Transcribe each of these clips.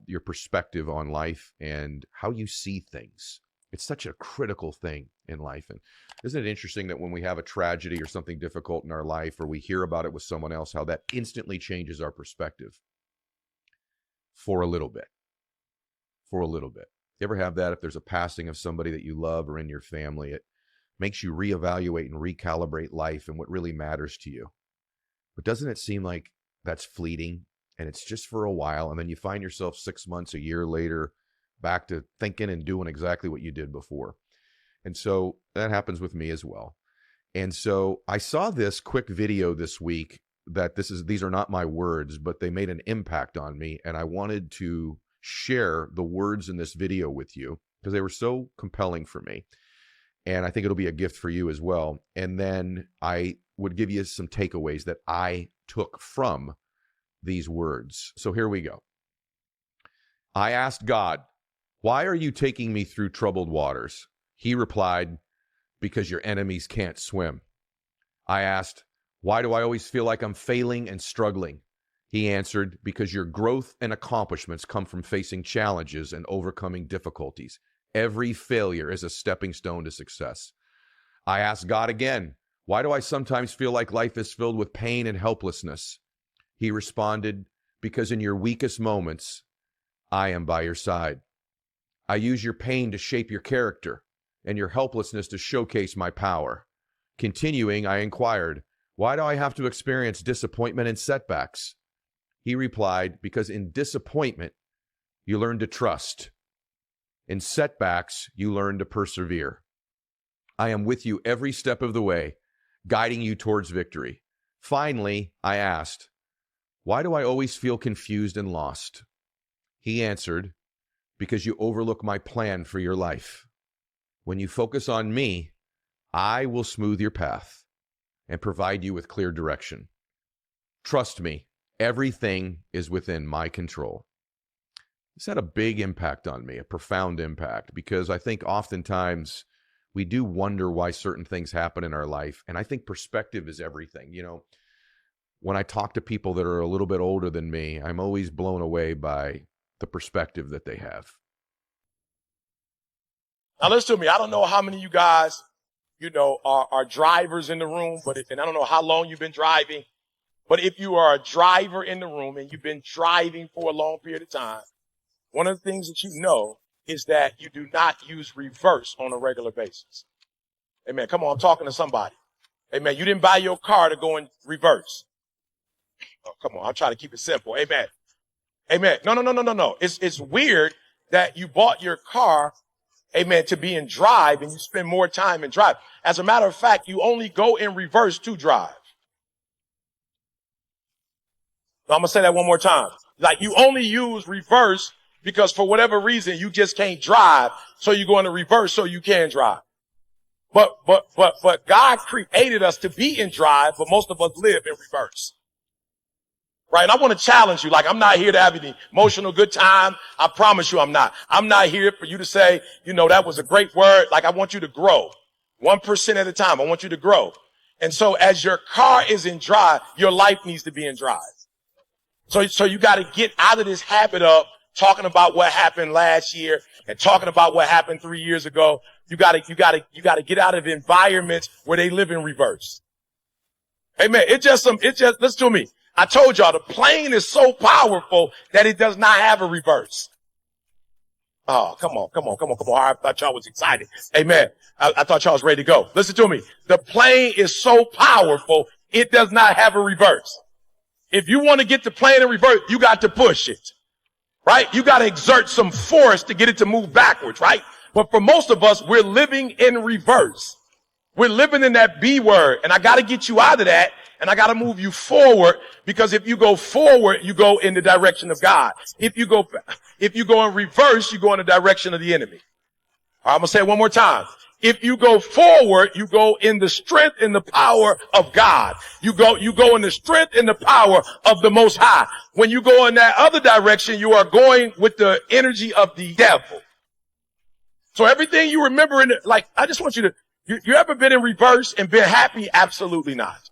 your perspective on life and how you see things. It's such a critical thing in life. And isn't it interesting that when we have a tragedy or something difficult in our life, or we hear about it with someone else, how that instantly changes our perspective for a little bit. For a little bit. You ever have that? If there's a passing of somebody that you love or in your family, it makes you reevaluate and recalibrate life and what really matters to you. But doesn't it seem like that's fleeting and it's just for a while, and then you find yourself 6 months, a year later, back to thinking and doing exactly what you did before? And so that happens with me as well. And so I saw this quick video this week that these are not my words, but they made an impact on me, and I wanted to share the words in this video with you because they were so compelling for me. And I think it'll be a gift for you as well. And then I would give you some takeaways that I took from these words. So here we go. I asked God, "Why are you taking me through troubled waters?" He replied, "Because your enemies can't swim." I asked, "Why do I always feel like I'm failing and struggling?" He answered, "Because your growth and accomplishments come from facing challenges and overcoming difficulties. Every failure is a stepping stone to success." I asked God again, "Why do I sometimes feel like life is filled with pain and helplessness?" He responded, "Because in your weakest moments, I am by your side. I use your pain to shape your character and your helplessness to showcase my power." Continuing, I inquired, "Why do I have to experience disappointment and setbacks?" He replied, "Because in disappointment, you learn to trust. In setbacks, you learn to persevere. I am with you every step of the way, guiding you towards victory." Finally, I asked, "Why do I always feel confused and lost?" He answered, "Because you overlook my plan for your life. When you focus on me, I will smooth your path and provide you with clear direction. Trust me, everything is within my control." This had a big impact on me, a profound impact, because I think oftentimes we do wonder why certain things happen in our life. And I think perspective is everything. You know, when I talk to people that are a little bit older than me, I'm always blown away by the perspective that they have. Now listen to me. I don't know how many of you guys, are drivers in the room, and I don't know how long you've been driving, but if you are a driver in the room and you've been driving for a long period of time, one of the things that you know is that you do not use reverse on a regular basis. Amen. Come on, I'm talking to somebody. Amen. You didn't buy your car to go in reverse. Oh, come on, I'll try to keep it simple. Amen. Amen. No. It's weird that you bought your car, amen, to be in drive and you spend more time in drive. As a matter of fact, you only go in reverse to drive. So I'm going to say that one more time. Like, you only use reverse because for whatever reason, you just can't drive. So you go into reverse so you can drive. But God created us to be in drive, but most of us live in reverse. Right? And I want to challenge you. Like, I'm not here to have an emotional good time. I promise you I'm not. I'm not here for you to say, that was a great word. Like, I want you to grow 1% at a time. I want you to grow. And so as your car is in drive, your life needs to be in drive. So you got to get out of this habit of talking about what happened last year and talking about what happened 3 years ago. You got to get out of environments where they live in reverse. Amen. Listen to me. I told y'all the plane is so powerful that it does not have a reverse. Oh, come on. I thought y'all was excited. Amen. I thought y'all was ready to go. Listen to me. The plane is so powerful, it does not have a reverse. If you want to get the plane in reverse, you got to push it, right? You got to exert some force to get it to move backwards, right? But for most of us, we're living in reverse. We're living in that B word, and I got to get you out of that, and I got to move you forward, because if you go forward, you go in the direction of God. If you go in reverse, you go in the direction of the enemy. All right, I'm going to say it one more time. If you go forward, you go in the strength and the power of God. You go in the strength and the power of the Most High. When you go in that other direction, you are going with the energy of the devil. So everything you remember I just want you to, you ever been in reverse and been happy? Absolutely not.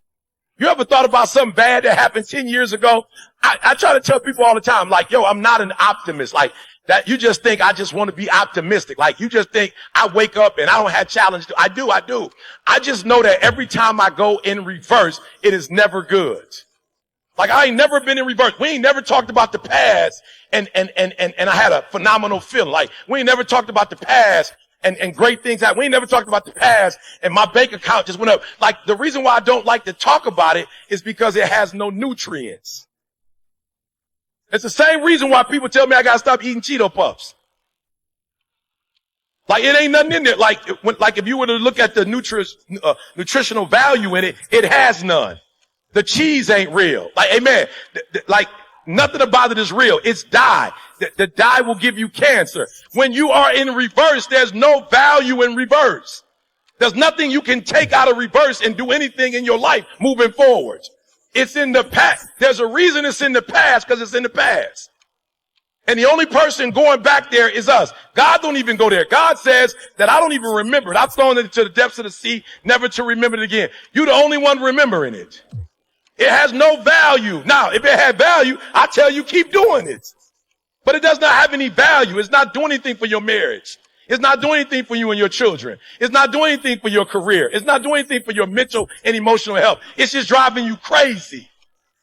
You ever thought about something bad that happened 10 years ago? I try to tell people all the time, like, yo, I'm not an optimist. Like, that you just think I just want to be optimistic. Like, you just think I wake up and I don't have challenge. I do. I just know that every time I go in reverse, it is never good. Like, I ain't never been in reverse. We ain't never talked about the past and I had a phenomenal feeling. Like, we ain't never talked about the past and great things happen. We ain't never talked about the past and my bank account just went up. Like, the reason why I don't like to talk about it is because it has no nutrients. It's the same reason why people tell me I gotta stop eating Cheeto Puffs. Like, it ain't nothing in there. Like if you were to look at the nutritional value in it, it has none. The cheese ain't real. Like, amen. Like, nothing about it is real. It's dye. The dye will give you cancer. When you are in reverse, there's no value in reverse. There's nothing you can take out of reverse and do anything in your life moving forward. It's in the past. There's a reason it's in the past, because it's in the past. And the only person going back there is us. God don't even go there. God says that I don't even remember it. I've thrown it to the depths of the sea, never to remember it again. You're the only one remembering it. It has no value. Now, if it had value, I tell you, keep doing it. But it does not have any value. It's not doing anything for your marriage. It's not doing anything for you and your children. It's not doing anything for your career. It's not doing anything for your mental and emotional health. It's just driving you crazy.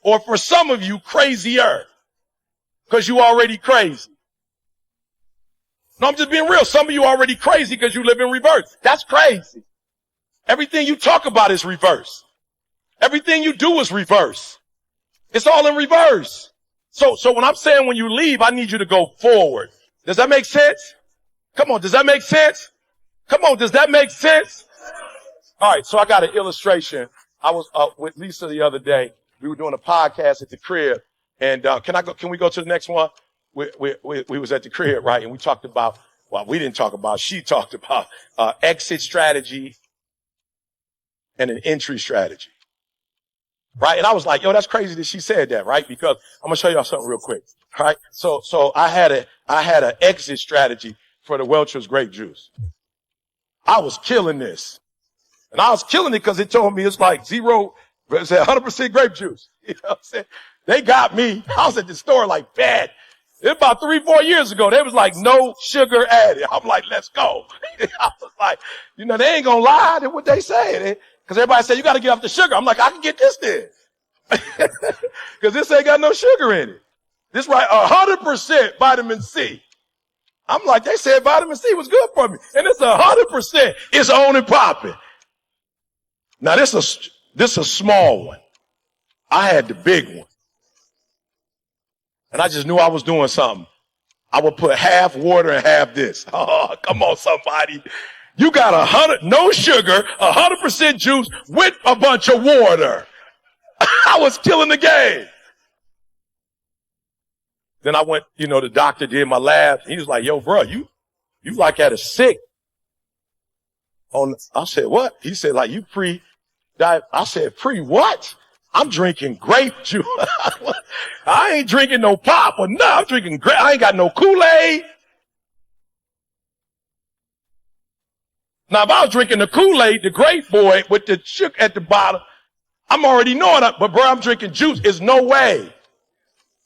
Or for some of you, crazier. Because you already crazy. No, I'm just being real. Some of you already crazy because you live in reverse. That's crazy. Everything you talk about is reverse. Everything you do is reverse. It's all in reverse. So when I'm saying when you leave, I need you to go forward. Does that make sense? Come on, does that make sense? Come on, does that make sense? All right, so I got an illustration. I was with Lisa the other day. We were doing a podcast at the crib, and can we go to the next one? We was at the crib, right? And we talked about, well, we didn't talk about, she talked about exit strategy and an entry strategy. Right? And I was like, yo, that's crazy that she said that, right? Because I'm gonna show y'all something real quick. Right? So I had an exit strategy for the Welch's grape juice. I was killing this. And I was killing it because it told me it's like 100% grape juice. You know what I'm saying? They got me. I was at the store like, bad. It about 3-4 years ago. They was like, no sugar added. I'm like, let's go. I was like, you know, they ain't gonna lie to what they say. Because everybody said, you got to get off the sugar. I'm like, I can get this then. Because this ain't got no sugar in it. This right, 100% vitamin C. I'm like, they said vitamin C was good for me. And it's 100%. It's on and popping. Now, this is a small one. I had the big one. And I just knew I was doing something. I would put half water and half this. Oh, come on, somebody. You got 100, no sugar, 100% juice with a bunch of water. I was killing the game. Then I went, you know, the doctor did my labs. He was like, yo, bro, you like at a sick. I said, what? He said, like, you pre-diet. I said, pre-what? I'm drinking grape juice. I ain't drinking no pop or no, I'm drinking grape. I ain't got no Kool-Aid. Now, if I was drinking the Kool-Aid, the grape boy with the sugar at the bottom, I'm already knowing it, but bro, I'm drinking juice. There's no way.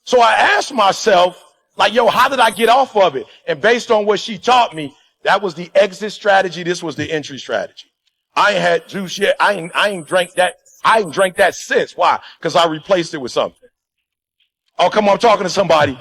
So I asked myself, like, yo, how did I get off of it? And based on what she taught me, that was the exit strategy. This was the entry strategy. I ain't had juice yet. I ain't drank that. I ain't drank that since. Why? Because I replaced it with something. Oh, come on, I'm talking to somebody.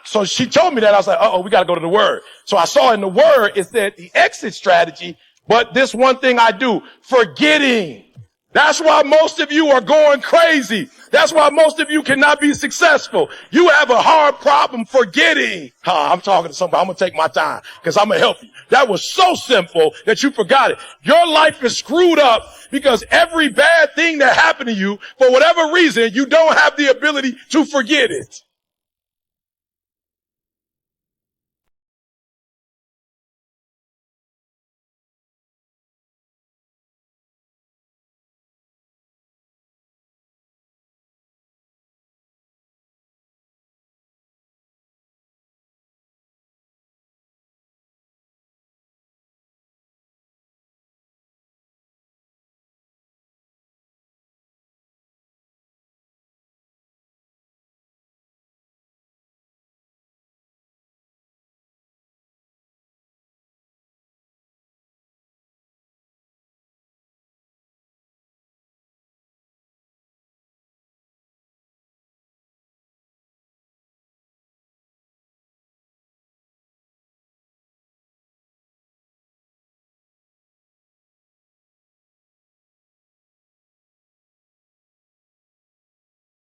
So she told me that. I was like, uh-oh, we got to go to the word. So I saw in the word, it said the exit strategy, but this one thing I do, forgetting. That's why most of you are going crazy. That's why most of you cannot be successful. You have a hard problem forgetting. I'm talking to somebody. I'm going to take my time because I'm going to help you. That was so simple that you forgot it. Your life is screwed up because every bad thing that happened to you, for whatever reason, you don't have the ability to forget it.